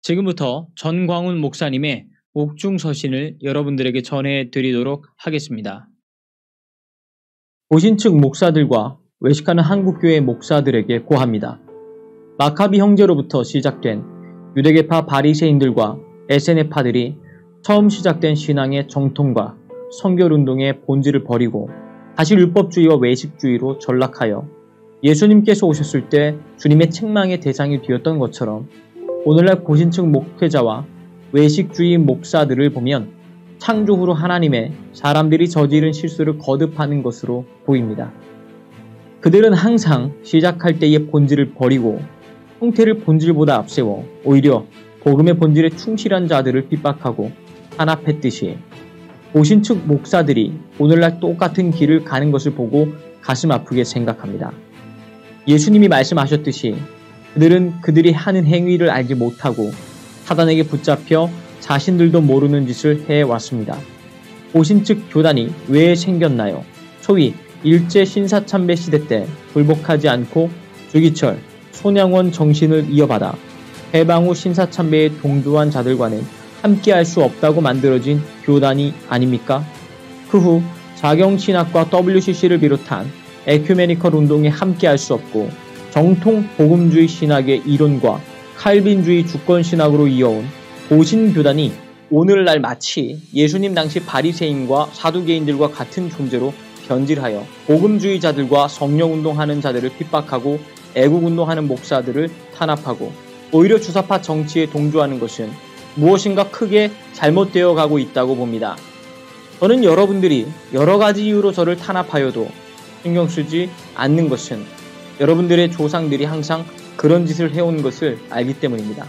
지금부터 전광훈 목사님의 옥중서신을 여러분들에게 전해드리도록 하겠습니다. 보신측 목사들과 외식하는 한국교회 목사들에게 고합니다. 마카비 형제로부터 시작된 유대계파 바리새인들과 에세네파들이 처음 시작된 신앙의 정통과 성결운동의 본질을 버리고 다시 율법주의와 외식주의로 전락하여 예수님께서 오셨을 때 주님의 책망의 대상이 되었던 것처럼 오늘날 고신층 목회자와 외식주의 목사들을 보면 창조 후로 하나님의 사람들이 저지른 실수를 거듭하는 것으로 보입니다. 그들은 항상 시작할 때의 본질을 버리고 형태를 본질보다 앞세워 오히려 복음의 본질에 충실한 자들을 핍박하고 탄압했듯이 고신층 목사들이 오늘날 똑같은 길을 가는 것을 보고 가슴 아프게 생각합니다. 예수님이 말씀하셨듯이 그들은 그들이 하는 행위를 알지 못하고 사단에게 붙잡혀 자신들도 모르는 짓을 해왔습니다. 고신측 교단이 왜 생겼나요? 소위 일제 신사참배 시대 때 불복하지 않고 주기철, 손양원 정신을 이어받아 해방 후 신사참배에 동조한 자들과는 함께할 수 없다고 만들어진 교단이 아닙니까? 그 후 자경신학과 WCC를 비롯한 에큐메니컬 운동에 함께할 수 없고 정통 복음주의 신학의 이론과 칼빈주의 주권신학으로 이어온 고신교단이 오늘날 마치 예수님 당시 바리새인과 사두개인들과 같은 존재로 변질하여 복음주의자들과 성령운동하는 자들을 핍박하고 애국운동하는 목사들을 탄압하고 오히려 주사파 정치에 동조하는 것은 무엇인가 크게 잘못되어 가고 있다고 봅니다. 저는 여러분들이 여러 가지 이유로 저를 탄압하여도 신경 쓰지 않는 것은 여러분들의 조상들이 항상 그런 짓을 해온 것을 알기 때문입니다.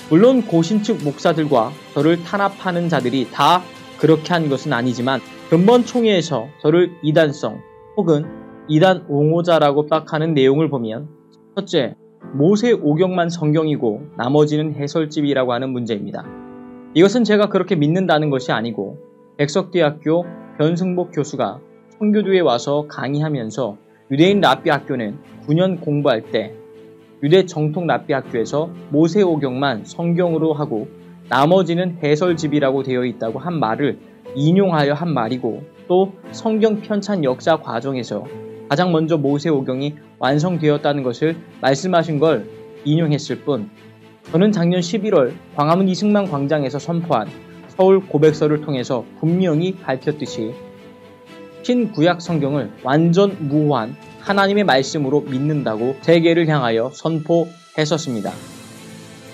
물론 고신측 목사들과 저를 탄압하는 자들이 다 그렇게 한 것은 아니지만 근본 총회에서 저를 이단성 혹은 이단 옹호자라고 빡하는 내용을 보면 첫째, 모세 오경만 성경이고 나머지는 해설집이라고 하는 문제입니다. 이것은 제가 그렇게 믿는다는 것이 아니고 백석대학교 변승복 교수가 청교도에 와서 강의하면서 유대인 랍비학교는 9년 공부할 때 유대 정통 랍비학교에서 모세오경만 성경으로 하고 나머지는 해설집이라고 되어 있다고 한 말을 인용하여 한 말이고 또 성경 편찬 역사 과정에서 가장 먼저 모세오경이 완성되었다는 것을 말씀하신 걸 인용했을 뿐 저는 작년 11월 광화문 이승만 광장에서 선포한 서울 고백서를 통해서 분명히 밝혔듯이 신구약 성경을 완전 무호한 하나님의 말씀으로 믿는다고 세계를 향하여 선포했었습니다.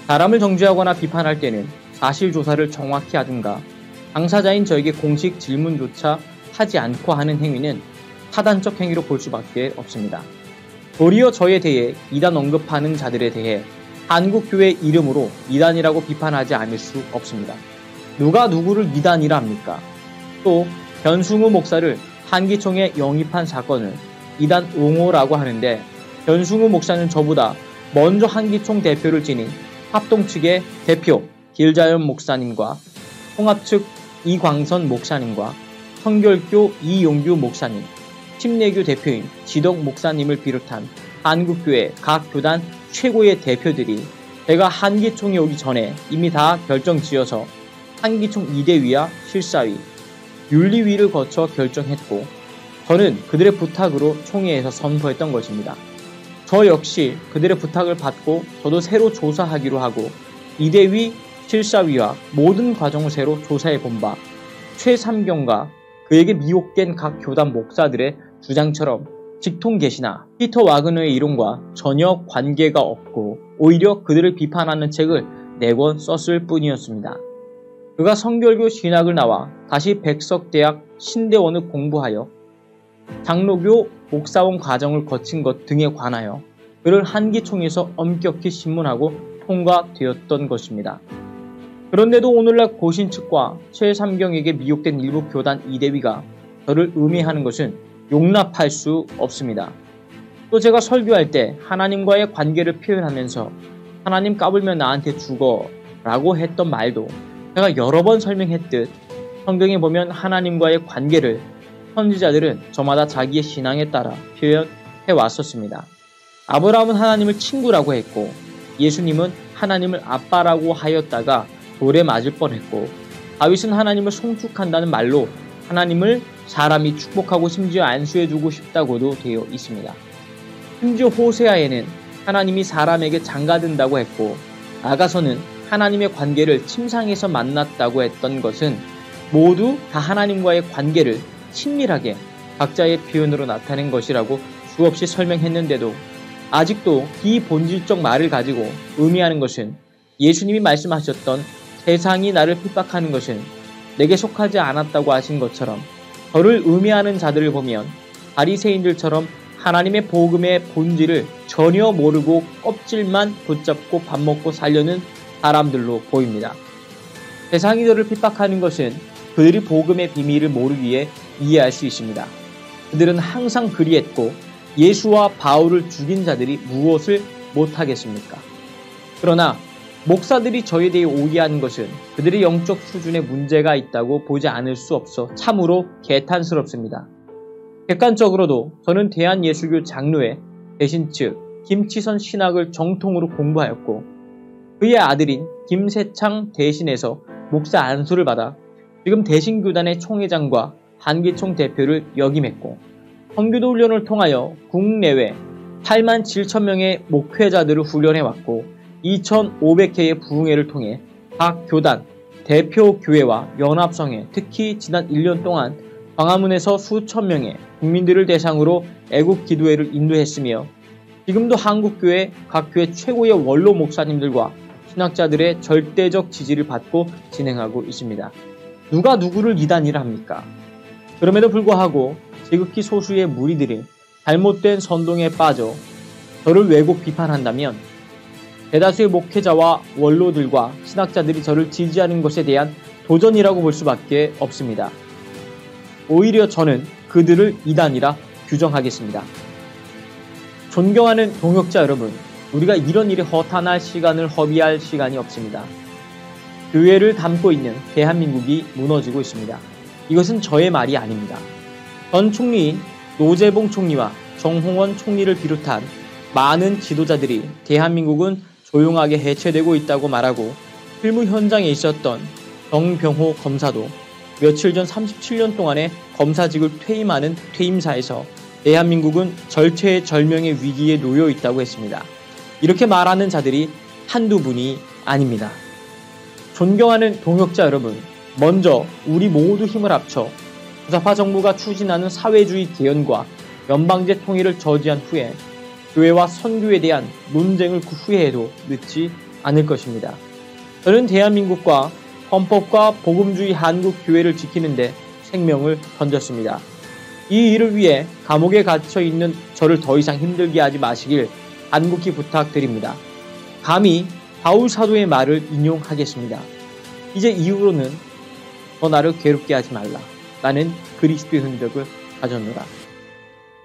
사람을 정죄하거나 비판할 때는 사실조사를 정확히 하든가 당사자인 저에게 공식 질문조차 하지 않고 하는 행위는 사단적 행위로 볼 수밖에 없습니다. 도리어 저에 대해 이단 언급하는 자들에 대해 한국교회 이름으로 이단이라고 비판하지 않을 수 없습니다. 누가 누구를 이단이라 합니까? 또 변승우 목사를 한기총에 영입한 사건을 이단 옹호라고 하는데 변승우 목사는 저보다 먼저 한기총 대표를 지닌 합동 측의 대표 길자연 목사님과 통합 측 이광선 목사님과 성결교 이용규 목사님, 침례교 대표인 지덕 목사님을 비롯한 한국교회 각 교단 최고의 대표들이 제가 한기총에 오기 전에 이미 다 결정지어서 한기총 이대위와 실사위, 윤리위를 거쳐 결정했고 저는 그들의 부탁으로 총회에서 선포했던 것입니다. 저 역시 그들의 부탁을 받고 저도 새로 조사하기로 하고 이대위, 실사위와 모든 과정을 새로 조사해 본 바 최삼경과 그에게 미혹된 각 교단 목사들의 주장처럼 직통계시나 피터 와그너의 이론과 전혀 관계가 없고 오히려 그들을 비판하는 책을 4권 썼을 뿐이었습니다. 그가 성결교 신학을 나와 다시 백석대학 신대원을 공부하여 장로교 목사원 과정을 거친 것 등에 관하여 그를 한기총에서 엄격히 신문하고 통과되었던 것입니다. 그런데도 오늘날 고신측과 최삼경에게 미혹된 일부 교단 이대위가 저를 음해하는 것은 용납할 수 없습니다. 또 제가 설교할 때 하나님과의 관계를 표현하면서 하나님 까불면 나한테 죽어 라고 했던 말도 제가 여러 번 설명했듯 성경에 보면 하나님과의 관계를 선지자들은 저마다 자기의 신앙에 따라 표현해 왔었습니다. 아브라함은 하나님을 친구라고 했고 예수님은 하나님을 아빠라고 하였다가 돌에 맞을 뻔했고, 다윗은 하나님을 송축한다는 말로 하나님을 사람이 축복하고 심지어 안수해주고 싶다고도 되어 있습니다. 심지어 호세아에는 하나님이 사람에게 장가든다고 했고, 나아가서는 하나님의 관계를 침상에서 만났다고 했던 것은 모두 다 하나님과의 관계를 친밀하게 각자의 표현으로 나타낸 것이라고 수없이 설명했는데도 아직도 비본질적 말을 가지고 의미하는 것은 예수님이 말씀하셨던 세상이 나를 핍박하는 것은 내게 속하지 않았다고 하신 것처럼 저를 의미하는 자들을 보면 바리새인들처럼 하나님의 복음의 본질을 전혀 모르고 껍질만 붙잡고 밥 먹고 살려는 사람들로 보입니다. 세상이 저를 핍박하는 것은 그들이 복음의 비밀을 모르기에 이해할 수 있습니다. 그들은 항상 그리했고 예수와 바울을 죽인 자들이 무엇을 못하겠습니까? 그러나 목사들이 저에 대해 오해하는 것은 그들의 영적 수준에 문제가 있다고 보지 않을 수 없어 참으로 개탄스럽습니다. 객관적으로도 저는 대한예수교 장로회 대신 측 김치선 신학을 정통으로 공부하였고 그의 아들인 김세창 대신에서 목사 안수를 받아 지금 대신교단의 총회장과 한기총 대표를 역임했고 선교도 훈련을 통하여 국내외 8만 7천 명의 목회자들을 훈련해왔고 2,500회의 부흥회를 통해 각 교단, 대표 교회와 연합성회, 특히 지난 1년 동안 광화문에서 수천 명의 국민들을 대상으로 애국 기도회를 인도했으며 지금도 한국교회 각 교회 최고의 원로 목사님들과 신학자들의 절대적 지지를 받고 진행하고 있습니다. 누가 누구를 이단이라 합니까? 그럼에도 불구하고 지극히 소수의 무리들이 잘못된 선동에 빠져 저를 왜곡 비판한다면 대다수의 목회자와 원로들과 신학자들이 저를 지지하는 것에 대한 도전이라고 볼 수밖에 없습니다. 오히려 저는 그들을 이단이라 규정하겠습니다. 존경하는 동역자 여러분, 우리가 이런 일에 허탄할 시간을 허비할 시간이 없습니다. 교회를 담고 있는 대한민국이 무너지고 있습니다. 이것은 저의 말이 아닙니다. 전 총리인 노재봉 총리와 정홍원 총리를 비롯한 많은 지도자들이 대한민국은 조용하게 해체되고 있다고 말하고 필무 현장에 있었던 정병호 검사도 며칠 전 37년 동안의 검사직을 퇴임하는 퇴임사에서 대한민국은 절체절명의 위기에 놓여 있다고 했습니다. 이렇게 말하는 자들이 한두 분이 아닙니다. 존경하는 동역자 여러분, 먼저 우리 모두 힘을 합쳐 주사파 정부가 추진하는 사회주의 개헌과 연방제 통일을 저지한 후에 교회와 선교에 대한 논쟁을 그 후에 해도 늦지 않을 것입니다. 저는 대한민국과 헌법과 복음주의 한국교회를 지키는데 생명을 던졌습니다. 이 일을 위해 감옥에 갇혀 있는 저를 더 이상 힘들게 하지 마시길 간곡히 부탁드립니다. 감히 바울 사도의 말을 인용하겠습니다. 이제 이후로는 더 나를 괴롭게 하지 말라. 나는 그리스도의 흔적을 가졌노라.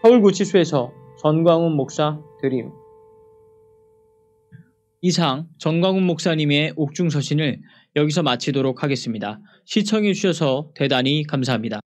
서울구치소에서 전광훈 목사 드림. 이상 전광훈 목사님의 옥중서신을 여기서 마치도록 하겠습니다. 시청해 주셔서 대단히 감사합니다.